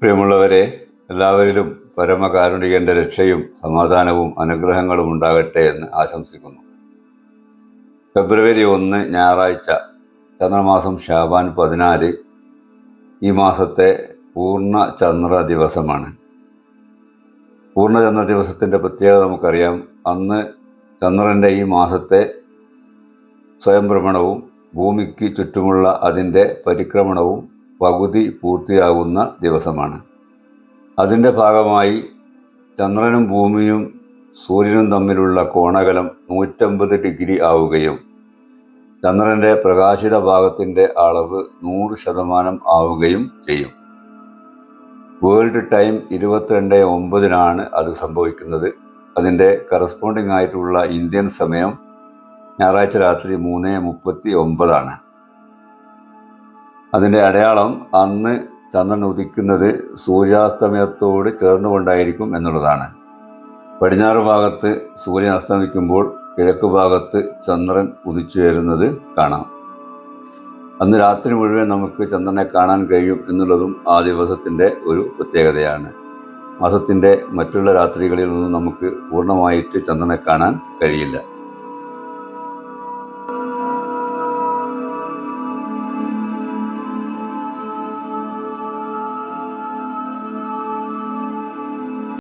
പ്രിയമുള്ളവരെ, എല്ലാവരിലും പരമകാരുണികന്റെ രക്ഷയും സമാധാനവും അനുഗ്രഹങ്ങളും ഉണ്ടാകട്ടെ എന്ന് ആശംസിക്കുന്നു. ഫെബ്രുവരി 1 ഞായറാഴ്ച, ചന്ദ്രമാസം ശാബാൻ 14, ഈ മാസത്തെ പൂർണ്ണ ചന്ദ്ര ദിവസമാണ്. പൂർണ്ണചന്ദ്ര ദിവസത്തിൻ്റെ പ്രത്യേകത നമുക്കറിയാം. അന്ന് ചന്ദ്രൻ്റെ ഈ മാസത്തെ സ്വയംഭ്രമണവും ഭൂമിക്ക് ചുറ്റുമുള്ള അതിൻ്റെ പരിക്രമണവും പകുതി പൂർത്തിയാകുന്ന ദിവസമാണ്. അതിൻ്റെ ഭാഗമായി ചന്ദ്രനും ഭൂമിയും സൂര്യനും തമ്മിലുള്ള കോണകലം 150 ഡിഗ്രി ആവുകയും ചന്ദ്രൻ്റെ പ്രകാശിത ഭാഗത്തിൻ്റെ അളവ് 100% ആവുകയും ചെയ്യും. വേൾഡ് ടൈം 22:09 അത് സംഭവിക്കുന്നത്. അതിൻ്റെ കറസ്പോണ്ടിങ് ആയിട്ടുള്ള ഇന്ത്യൻ സമയം ഞായറാഴ്ച രാത്രി 3:39. അതിൻ്റെ അടയാളം അന്ന് ചന്ദ്രൻ ഉദിക്കുന്നത് സൂര്യാസ്തമയത്തോട് ചേർന്നുകൊണ്ടായിരിക്കും എന്നുള്ളതാണ്. പടിഞ്ഞാറ് ഭാഗത്ത് സൂര്യൻ അസ്തമിക്കുമ്പോൾ കിഴക്ക് ഭാഗത്ത് ചന്ദ്രൻ ഉദിച്ചു വരുന്നത് കാണാം. അന്ന് രാത്രി മുഴുവൻ നമുക്ക് ചന്ദ്രനെ കാണാൻ കഴിയും എന്നുള്ളതും ആ ദിവസത്തിൻ്റെ ഒരു പ്രത്യേകതയാണ്. മാസത്തിൻ്റെ മറ്റുള്ള രാത്രികളിൽ നിന്നും നമുക്ക് പൂർണ്ണമായിട്ട് ചന്ദ്രനെ കാണാൻ കഴിയില്ല.